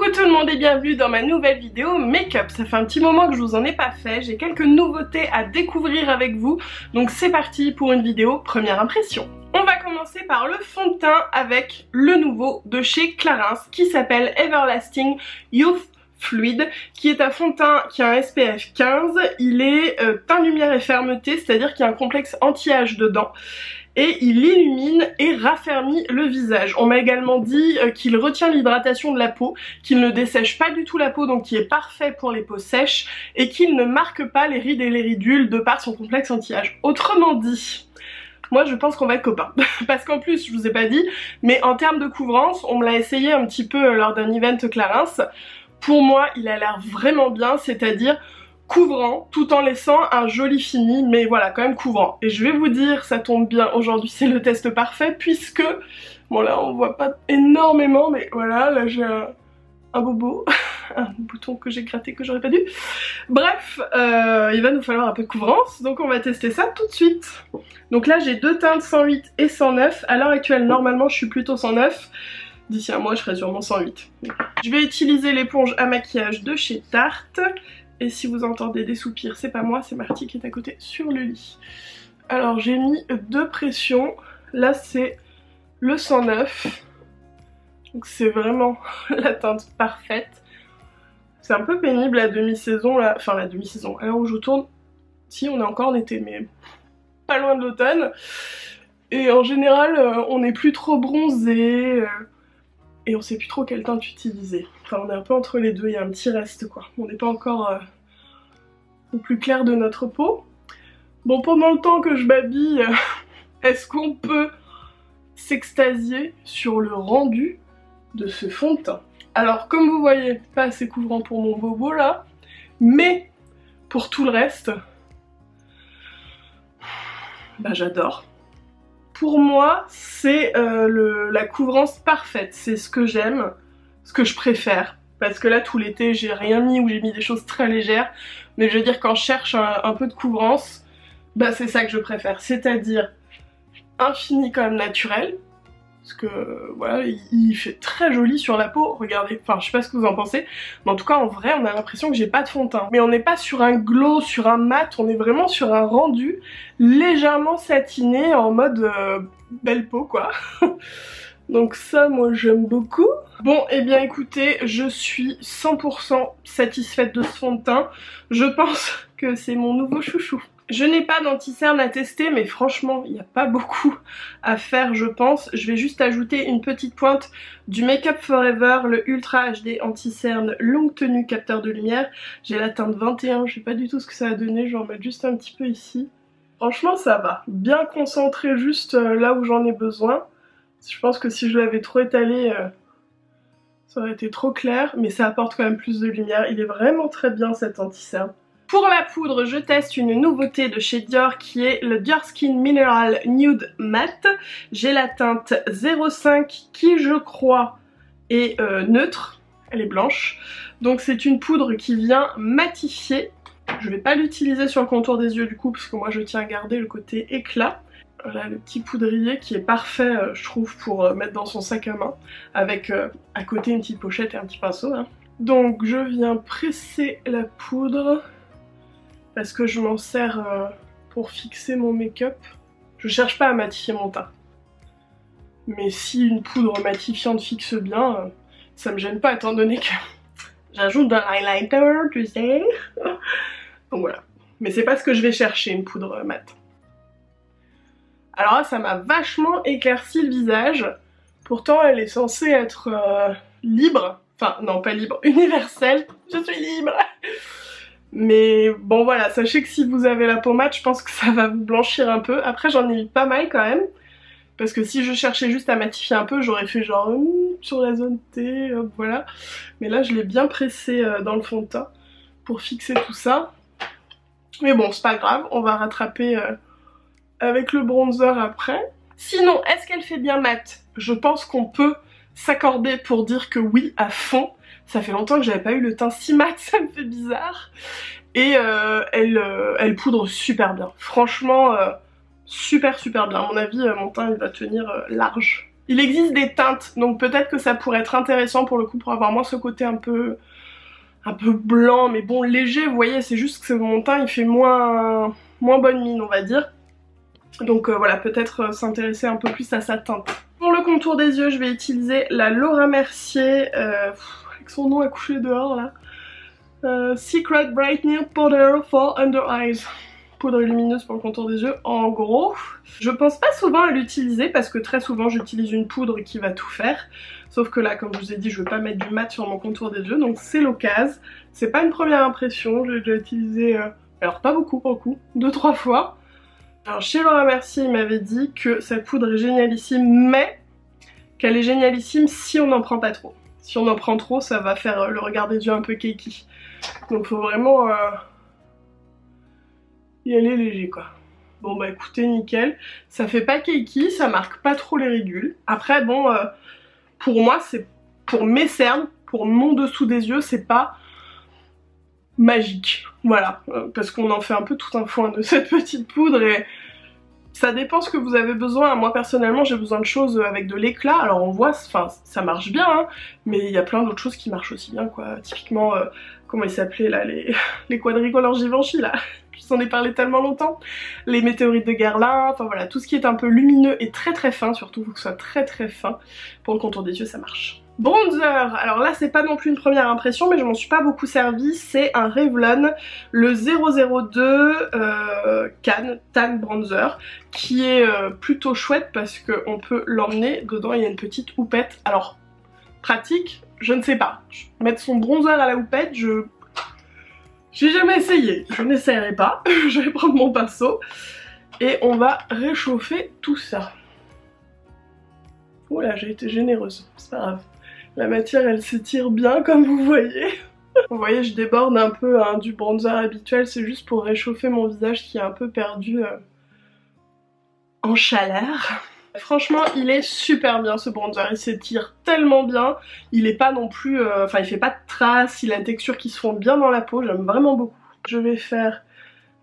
Coucou tout le monde et bienvenue dans ma nouvelle vidéo make-up. Ça fait un petit moment que je vous en ai pas fait, j'ai quelques nouveautés à découvrir avec vous, donc c'est parti pour une vidéo première impression. On va commencer par le fond de teint avec le nouveau de chez Clarins qui s'appelle Everlasting Youth Fluid, qui est un fond de teint qui a un SPF 15, il est teint lumière et fermeté, c'est-à-dire qu'il y a un complexe anti-âge dedans. Et il illumine et raffermit le visage. On m'a également dit qu'il retient l'hydratation de la peau, qu'il ne dessèche pas du tout la peau, donc qui est parfait pour les peaux sèches, et qu'il ne marque pas les rides et les ridules de par son complexe anti-âge. Autrement dit, moi je pense qu'on va être copains, parce qu'en plus, je vous ai pas dit, mais en termes de couvrance, on me l'a essayé un petit peu lors d'un event Clarins. Pour moi, il a l'air vraiment bien, c'est-à-dire couvrant tout en laissant un joli fini, mais voilà, quand même couvrant. Et je vais vous dire, ça tombe bien, aujourd'hui c'est le test parfait puisque, bon là on voit pas énormément, mais voilà, là j'ai un bobo, un bouton que j'ai gratté que j'aurais pas dû. Bref, il va nous falloir un peu de couvrance, donc on va tester ça tout de suite. Donc là j'ai deux teintes 108 et 109, à l'heure actuelle normalement je suis plutôt 109. D'ici un mois je ferai sûrement 108. Je vais utiliser l'éponge à maquillage de chez Tarte. Et si vous entendez des soupirs, c'est pas moi, c'est Marty qui est à côté sur le lit. Alors j'ai mis deux pressions. Là c'est le 109. Donc c'est vraiment la teinte parfaite. C'est un peu pénible la demi-saison là. Enfin la demi-saison, à l'heure où je tourne. Si on est encore en été, mais pas loin de l'automne. Et en général on n'est plus trop bronzé. Et on sait plus trop quelle teinte utiliser. Enfin on est un peu entre les deux, il y a un petit reste quoi. On n'est pas encore au plus clair de notre peau. Bon, pendant le temps que je m'habille, est-ce qu'on peut s'extasier sur le rendu de ce fond de teint? Alors comme vous voyez, pas assez couvrant pour mon bobo là, mais pour tout le reste, bah j'adore. Pour moi, c'est la couvrance parfaite, c'est ce que j'aime, ce que je préfère. Parce que là, tout l'été, j'ai rien mis ou j'ai mis des choses très légères. Mais je veux dire, quand je cherche un peu de couvrance, bah c'est ça que je préfère. C'est-à-dire un fini quand même naturel. Parce que voilà, il fait très joli sur la peau. Regardez, enfin je sais pas ce que vous en pensez. Mais en tout cas, en vrai, on a l'impression que j'ai pas de fond de teint. Mais on n'est pas sur un glow, sur un mat. On est vraiment sur un rendu légèrement satiné en mode belle peau quoi. Donc ça, moi j'aime beaucoup. Bon, et bien écoutez, je suis 100% satisfaite de ce fond de teint. Je pense que c'est mon nouveau chouchou. Je n'ai pas d'anti-cerne à tester, mais franchement, il n'y a pas beaucoup à faire, je pense. Je vais juste ajouter une petite pointe du Make Up Forever, le Ultra HD anti-cerne longue tenue capteur de lumière. J'ai la teinte 21, je sais pas du tout ce que ça a donné, je vais en mettre juste un petit peu ici. Franchement, ça va. Bien concentré juste là où j'en ai besoin. Je pense que si je l'avais trop étalé, ça aurait été trop clair, mais ça apporte quand même plus de lumière. Il est vraiment très bien cet anti-cerne. Pour la poudre, je teste une nouveauté de chez Dior qui est le Dior Skin Mineral Nude Matte. J'ai la teinte 05 qui, je crois, est neutre. Elle est blanche. Donc c'est une poudre qui vient matifier. Je vais pas l'utiliser sur le contour des yeux du coup, parce que moi je tiens à garder le côté éclat. Voilà le petit poudrier qui est parfait je trouve pour mettre dans son sac à main avec à côté une petite pochette et un petit pinceau hein. Donc je viens presser la poudre parce que je m'en sers pour fixer mon make-up. Je cherche pas à matifier mon teint, mais si une poudre matifiante fixe bien ça me gêne pas étant donné que j'ajoute de l'highlighter tu sais. Donc voilà, mais c'est pas ce que je vais chercher une poudre mat. Alors là, ça m'a vachement éclairci le visage. Pourtant, elle est censée être libre. Enfin, non, pas libre, universelle. Je suis libre. Mais bon, voilà, sachez que si vous avez la peau mate, je pense que ça va vous blanchir un peu. Après, j'en ai mis pas mal quand même. Parce que si je cherchais juste à matifier un peu, j'aurais fait genre sur la zone T, voilà. Mais là, je l'ai bien pressé dans le fond de teint pour fixer tout ça. Mais bon, c'est pas grave, on va rattraper avec le bronzer après. Sinon, est-ce qu'elle fait bien mat? Je pense qu'on peut s'accorder pour dire que oui, à fond. Ça fait longtemps que j'avais pas eu le teint si mat, ça me fait bizarre. Et elle poudre super bien. Franchement, super bien. À mon avis, mon teint il va tenir large. Il existe des teintes, donc peut-être que ça pourrait être intéressant pour le coup pour avoir moins ce côté un peu blanc, mais bon léger, vous voyez, c'est juste que mon teint il fait moins bonne mine on va dire. Donc voilà, peut-être s'intéresser un peu plus à sa teinte. Pour le contour des yeux, je vais utiliser la Laura Mercier, avec son nom à coucher dehors là. Secret Brightening Powder for Under Eyes. Poudre lumineuse pour le contour des yeux, en gros. Je pense pas souvent à l'utiliser parce que très souvent j'utilise une poudre qui va tout faire. Sauf que là, comme je vous ai dit, je veux pas mettre du mat sur mon contour des yeux, donc c'est l'occasion. C'est pas une première impression, j'ai déjà utilisé, alors pas beaucoup pour le coup, 2-3 fois. Alors chez Laura Mercier, il m'avait dit que sa poudre est génialissime, mais qu'elle est génialissime si on n'en prend pas trop. Si on en prend trop, ça va faire le regard des yeux un peu cakey. Donc faut vraiment y aller léger quoi. Bon bah écoutez, nickel. Ça fait pas cakey, ça marque pas trop les ridules. Après bon, pour moi, c'est pour mes cernes, pour mon dessous des yeux, c'est pas magique. Voilà, parce qu'on en fait un peu tout un foin de cette petite poudre et ça dépend ce que vous avez besoin. Moi personnellement j'ai besoin de choses avec de l'éclat, alors on voit, enfin ça marche bien hein, mais il y a plein d'autres choses qui marchent aussi bien quoi. Typiquement, comment ils s'appelaient là, les quadricolores Givenchy là, je vous en ai parlé tellement longtemps. Les météorites de Guerlain, enfin voilà, tout ce qui est un peu lumineux et très très fin, surtout faut que ce soit très très fin. Pour le contour des yeux ça marche. Bronzer, alors là c'est pas non plus une première impression mais je m'en suis pas beaucoup servi, c'est un Revlon, le 002 Can Tan Bronzer, qui est plutôt chouette parce qu'on peut l'emmener, dedans il y a une petite houppette, alors pratique, je ne sais pas, mettre son bronzer à la houppette, j'ai jamais essayé, je n'essayerai pas, je vais prendre mon pinceau et on va réchauffer tout ça. Oula, j'ai été généreuse, c'est pas grave. La matière elle s'étire bien comme vous voyez. Vous voyez je déborde un peu hein, du bronzer habituel, c'est juste pour réchauffer mon visage qui est un peu perdu en chaleur. Franchement il est super bien ce bronzer, il s'étire tellement bien, il est pas non plus, enfin il fait pas de traces, il a une texture qui se fond bien dans la peau, j'aime vraiment beaucoup. Je vais faire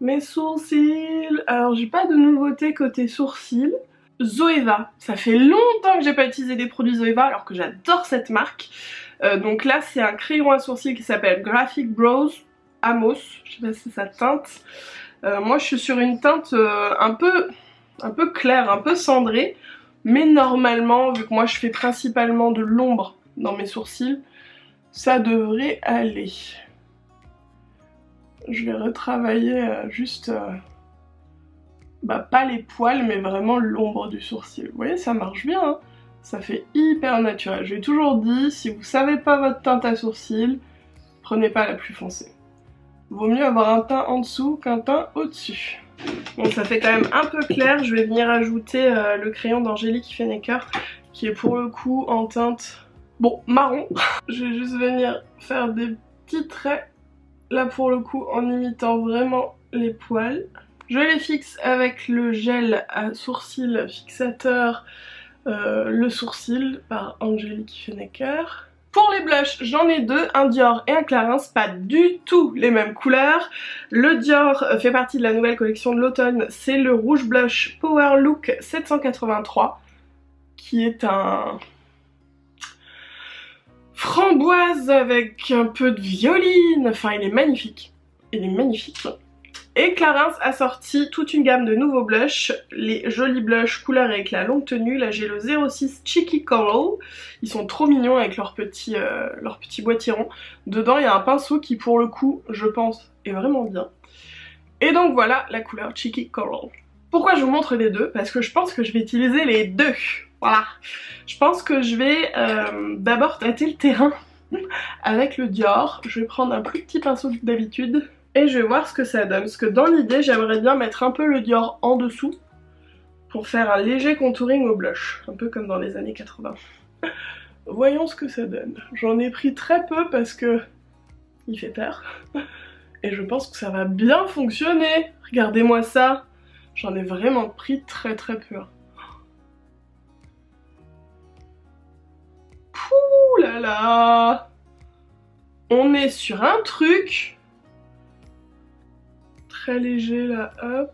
mes sourcils, alors j'ai pas de nouveauté côté sourcils. Zoeva, ça fait longtemps que j'ai pas utilisé des produits Zoeva alors que j'adore cette marque. Donc là c'est un crayon à sourcils qui s'appelle Graphic Brows Amos, je sais pas si c'est sa teinte. Moi je suis sur une teinte un peu claire, un peu cendrée, mais normalement vu que moi je fais principalement de l'ombre dans mes sourcils, ça devrait aller. Je vais retravailler juste... bah pas les poils mais vraiment l'ombre du sourcil. Vous voyez ça marche bien hein, ça fait hyper naturel. J'ai toujours dit, si vous savez pas votre teinte à sourcils, prenez pas la plus foncée. Vaut mieux avoir un teint en dessous qu'un teint au-dessus. Bon ça fait quand même un peu clair, je vais venir ajouter le crayon d'Angélique Fennecker qui est pour le coup en teinte, bon marron. Je vais juste venir faire des petits traits là pour le coup en imitant vraiment les poils. Je les fixe avec le gel à sourcils fixateur le sourcil par Angélique Fennecker. Pour les blushs, j'en ai deux, un Dior et un Clarins, pas du tout les mêmes couleurs. Le Dior fait partie de la nouvelle collection de l'automne, c'est le rouge blush Power Look 783, qui est un framboise avec un peu de violine, enfin il est magnifique, il est magnifique. Et Clarins a sorti toute une gamme de nouveaux blushs, les jolis blushs couleur et éclat longue tenue. Là j'ai le 06 Cheeky Coral, ils sont trop mignons avec leur petit boîtier rond. Dedans il y a un pinceau qui pour le coup je pense est vraiment bien. Et donc voilà la couleur Cheeky Coral. Pourquoi je vous montre les deux? Parce que je pense que je vais utiliser les deux. Voilà. Je pense que je vais d'abord tâter le terrain avec le Dior. Je vais prendre un plus petit pinceau que d'habitude. Et je vais voir ce que ça donne, parce que dans l'idée j'aimerais bien mettre un peu le Dior en dessous pour faire un léger contouring au blush, un peu comme dans les années 80. Voyons ce que ça donne. J'en ai pris très peu parce que il fait peur. Et je pense que ça va bien fonctionner. Regardez-moi ça. J'en ai vraiment pris très peu. Pouh là là. On est sur un truc... très léger là, hop,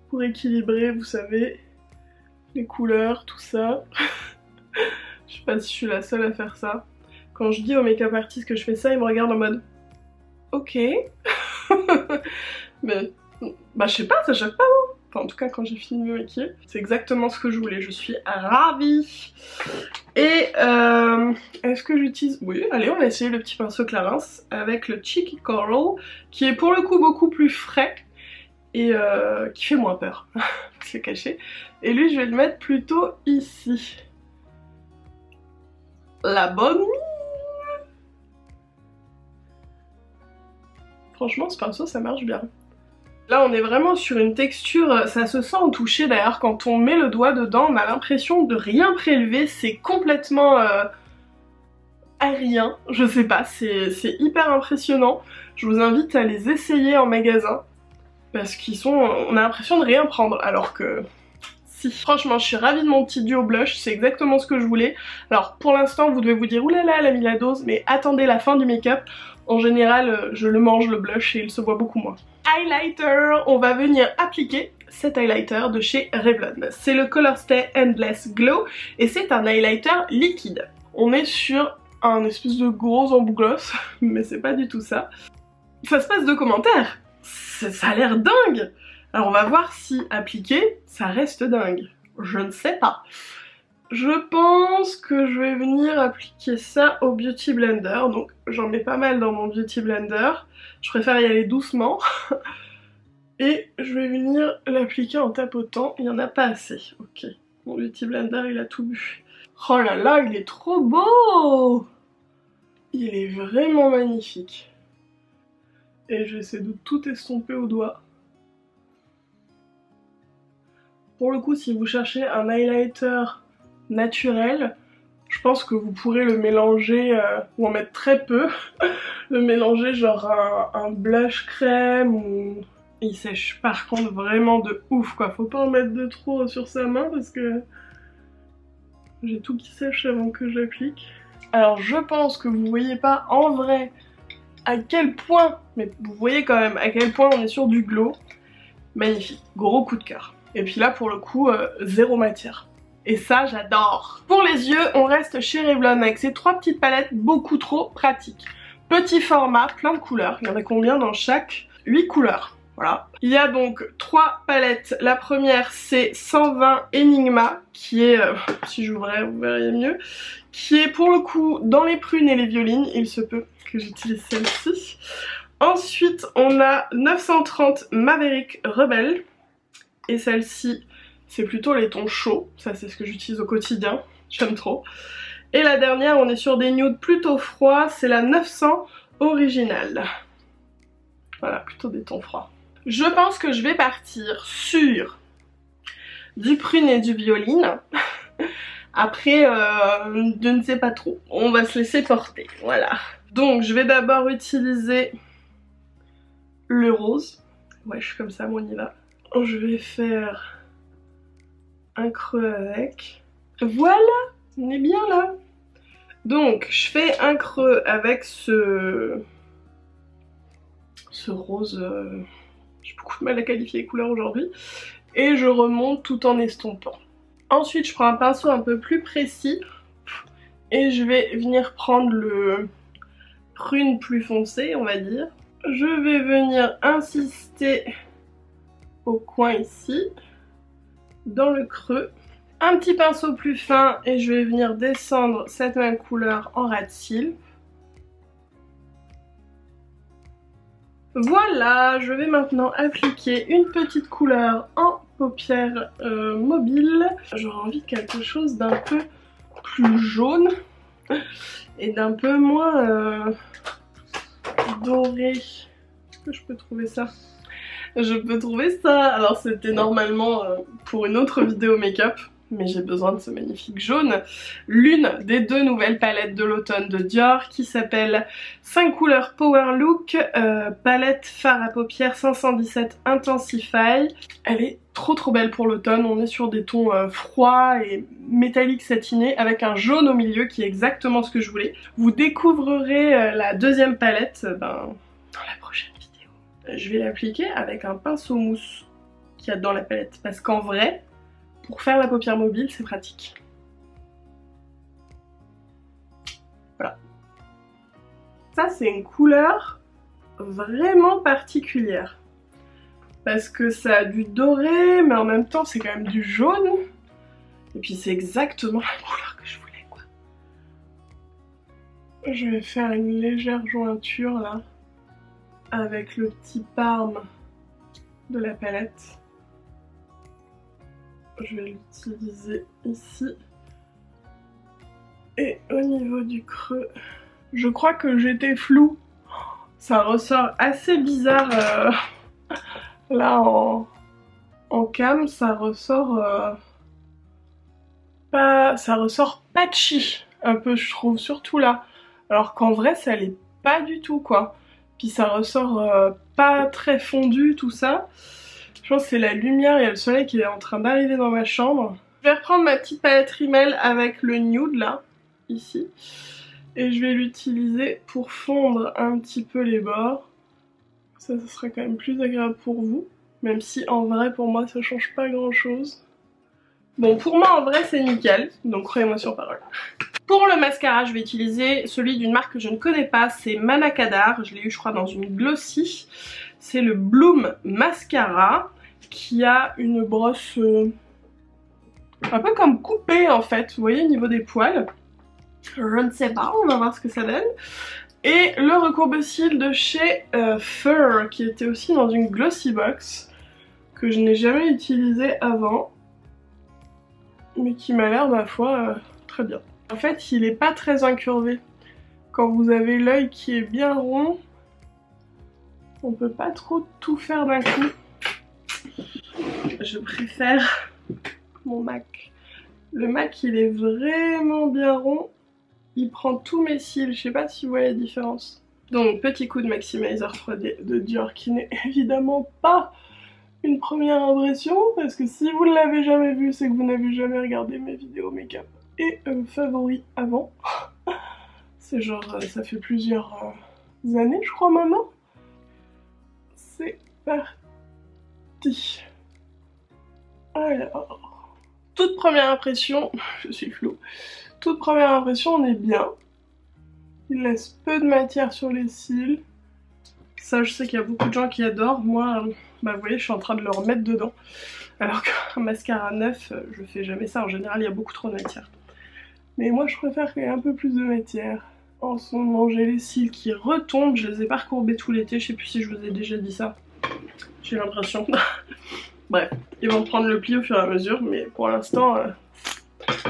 pour équilibrer, vous savez, les couleurs, tout ça. Je sais pas si je suis la seule à faire ça. Quand je dis au make-up artist que je fais ça, il me regarde en mode ok. Mais bah je sais pas, ça choque pas non. Enfin en tout cas quand j'ai fini de me maquiller, c'est exactement ce que je voulais, je suis ravie. Et est-ce que j'utilise... Oui, allez on va essayer le petit pinceau Clarins avec le Cheeky Coral qui est pour le coup beaucoup plus frais et qui fait moins peur, faut se le cacher. Et lui je vais le mettre plutôt ici. La bonne mine. Franchement ce pinceau ça marche bien. Là on est vraiment sur une texture, ça se sent au toucher d'ailleurs, quand on met le doigt dedans on a l'impression de rien prélever, c'est complètement aérien, je sais pas, c'est hyper impressionnant. Je vous invite à les essayer en magasin, parce qu'ils sont, on a l'impression de rien prendre, alors que si. Franchement je suis ravie de mon petit duo blush, c'est exactement ce que je voulais. Alors pour l'instant vous devez vous dire oulala elle a mis la dose, mais attendez la fin du make-up. En général je le mange le blush et il se voit beaucoup moins. Highlighter, on va venir appliquer cet highlighter de chez Revlon. C'est le Color Stay Endless Glow et c'est un highlighter liquide. On est sur un espèce de gros embout gloss, mais c'est pas du tout ça. Ça se passe de commentaires, ça a l'air dingue. Alors on va voir si appliqué, ça reste dingue. Je ne sais pas. Je pense que je vais venir appliquer ça au Beauty Blender. Donc j'en mets pas mal dans mon Beauty Blender. Je préfère y aller doucement. Et je vais venir l'appliquer en tapotant. Il n'y en a pas assez. Ok. Mon Beauty Blender il a tout bu. Oh là là, il est trop beau! Il est vraiment magnifique. Et j'essaie de tout estomper au doigt. Pour le coup, si vous cherchez un highlighter naturel, je pense que vous pourrez le mélanger, ou en mettre très peu, le mélanger genre un blush crème ou... Il sèche par contre vraiment de ouf quoi, faut pas en mettre de trop sur sa main parce que j'ai tout qui sèche avant que j'applique. Alors je pense que vous voyez pas en vrai à quel point, mais vous voyez quand même à quel point on est sur du glow. Magnifique, gros coup de cœur. Et puis là pour le coup, zéro matière. Et ça j'adore. Pour les yeux, on reste chez Revlon avec ces trois petites palettes beaucoup trop pratiques. Petit format, plein de couleurs. Il y en a combien dans chaque? 8 couleurs. Voilà. Il y a donc 3 palettes. La première c'est 120 Enigma qui est, si j'ouvrais vous verriez mieux, qui est pour le coup dans les prunes et les violines. Il se peut que j'utilise celle-ci. Ensuite on a 930 Maverick Rebel. Et celle-ci c'est plutôt les tons chauds. Ça c'est ce que j'utilise au quotidien. J'aime trop. Et la dernière on est sur des nudes plutôt froids. C'est la 900 Original. Voilà, plutôt des tons froids. Je pense que je vais partir sur du prune et du violine. Après, je ne sais pas trop. On va se laisser porter, voilà. Donc, je vais d'abord utiliser le rose. Ouais, je suis comme ça, moi on y va. Je vais faire un creux avec. Voilà, on est bien là. Donc, je fais un creux avec ce rose... J'ai beaucoup de mal à qualifier les couleurs aujourd'hui. Et je remonte tout en estompant. Ensuite, je prends un pinceau un peu plus précis. Et je vais venir prendre le prune plus foncé, on va dire. Je vais venir insister au coin ici, dans le creux. Un petit pinceau plus fin et je vais venir descendre cette même couleur en ras de cils. Voilà, je vais maintenant appliquer une petite couleur en paupières mobile. J'aurais envie de quelque chose d'un peu plus jaune et d'un peu moins doré. Est-ce que je peux trouver ça? Je peux trouver ça. Alors c'était normalement pour une autre vidéo make-up, mais j'ai besoin de ce magnifique jaune. L'une des deux nouvelles palettes de l'automne de Dior qui s'appelle 5 couleurs Power Look, palette fard à paupières 517 Intensify. Elle est trop belle pour l'automne, on est sur des tons froids et métalliques satinés avec un jaune au milieu qui est exactement ce que je voulais. Vous découvrirez la deuxième palette dans la prochaine vidéo. Je vais l'appliquer avec un pinceau mousse qu'il y a dans la palette parce qu'en vrai, pour faire la paupière mobile, c'est pratique. Voilà. Ça, c'est une couleur vraiment particulière. Parce que ça a du doré, mais en même temps, c'est quand même du jaune. Et puis, c'est exactement la couleur que je voulais, quoi. Je vais faire une légère jointure, là, avec le petit parme de la palette. Je vais l'utiliser ici. Et au niveau du creux, je crois que j'étais floue. Ça ressort assez bizarre là en cam, ça ressort ça ressort patchy un peu, je trouve, surtout là. Alors qu'en vrai ça l'est pas du tout, quoi. Puis ça ressort pas très fondu, tout ça. Je pense que c'est la lumière, il y a le soleil qui est en train d'arriver dans ma chambre. Je vais reprendre ma petite palette Rimmel avec le nude là, ici. Et je vais l'utiliser pour fondre un petit peu les bords. Ça sera quand même plus agréable pour vous. Même si en vrai pour moi ça change pas grand chose. Bon, pour moi en vrai c'est nickel, donc croyez-moi sur parole. Pour le mascara, je vais utiliser celui d'une marque que je ne connais pas, c'est Manakadar. Je l'ai eu je crois dans une glossy. C'est le Bloom Mascara qui a une brosse un peu comme coupée en fait, vous voyez au niveau des poils. Je ne sais pas, on va voir ce que ça donne. Et le recourbe-cils de chez Fur qui était aussi dans une glossy box que je n'ai jamais utilisé avant mais qui m'a l'air ma foi très bien. En fait il est pas très incurvé. Quand vous avez l'œil qui est bien rond, on peut pas trop tout faire d'un coup. Je préfère mon MAC. Le MAC il est vraiment bien rond. Il prend tous mes cils, je sais pas si vous voyez la différence. Donc petit coup de Maximizer 3D de Dior qui n'est évidemment pas une première impression parce que si vous ne l'avez jamais vu, c'est que vous n'avez jamais regardé mes vidéos make-up et favoris avant. C'est genre, ça fait plusieurs années je crois maintenant. C'est parti. Alors, toute première impression, je suis floue. Toute première impression, on est bien. Il laisse peu de matière sur les cils. Ça, je sais qu'il y a beaucoup de gens qui adorent. Moi, bah vous voyez, je suis en train de le remettre dedans. Alors qu'un mascara neuf, je fais jamais ça. En général, il y a beaucoup trop de matière. Mais moi, je préfère qu'il y ait un peu plus de matière. En ce moment, j'ai les cils qui retombent. Je les ai pas recourbés tout l'été. Je sais plus si je vous ai déjà dit ça. J'ai l'impression. Bref, ils vont prendre le pli au fur et à mesure. Mais pour l'instant...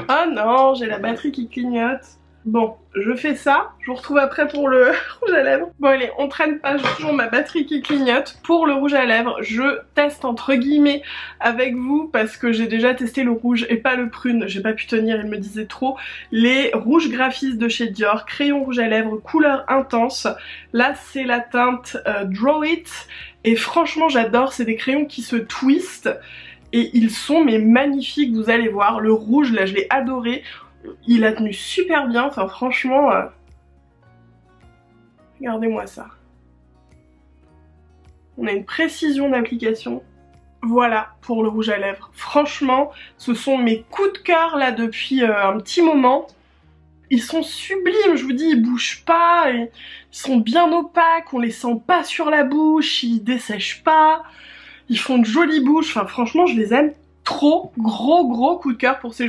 Ah non, j'ai la batterie qui clignote. Bon, je fais ça, je vous retrouve après pour le rouge à lèvres. Bon allez, on traîne pas, j'ai toujours ma batterie qui clignote. Pour le rouge à lèvres, je teste entre guillemets avec vous parce que j'ai déjà testé le rouge et pas le prune. J'ai pas pu tenir, il me disait trop. Les rouges graphistes de chez Dior, crayon rouge à lèvres, couleur intense. Là c'est la teinte Draw It et franchement j'adore, c'est des crayons qui se twistent. Et ils sont mais magnifiques, vous allez voir. Le rouge là je l'ai adoré. Il a tenu super bien, enfin franchement, regardez-moi ça. On a une précision d'application. Voilà pour le rouge à lèvres. Franchement, ce sont mes coups de cœur là depuis un petit moment. Ils sont sublimes, je vous dis, ils bougent pas, ils sont bien opaques, on les sent pas sur la bouche, ils dessèchent pas, ils font de jolies bouches, enfin franchement je les aime. Trop gros coup de cœur pour ces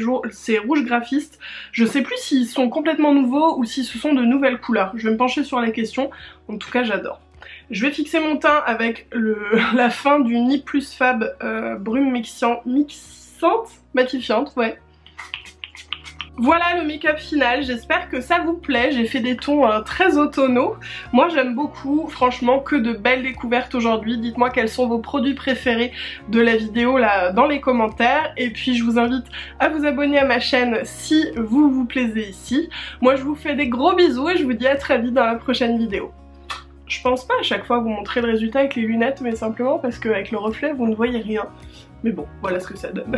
rouges graphistes. Je sais plus s'ils sont complètement nouveaux ou si ce sont de nouvelles couleurs. Je vais me pencher sur la question. En tout cas j'adore. Je vais fixer mon teint avec la fin du Nip Plus Fab brume mixante, matifiante, ouais. Voilà le make-up final, j'espère que ça vous plaît, j'ai fait des tons très automnaux. Moi j'aime beaucoup, franchement que de belles découvertes aujourd'hui. Dites-moi quels sont vos produits préférés de la vidéo là dans les commentaires. Et puis je vous invite à vous abonner à ma chaîne si vous vous plaisez ici. Moi je vous fais des gros bisous et je vous dis à très vite dans la prochaine vidéo. Je pense pas à chaque fois vous montrer le résultat avec les lunettes, mais simplement parce qu'avec le reflet vous ne voyez rien. Mais bon, voilà ce que ça donne.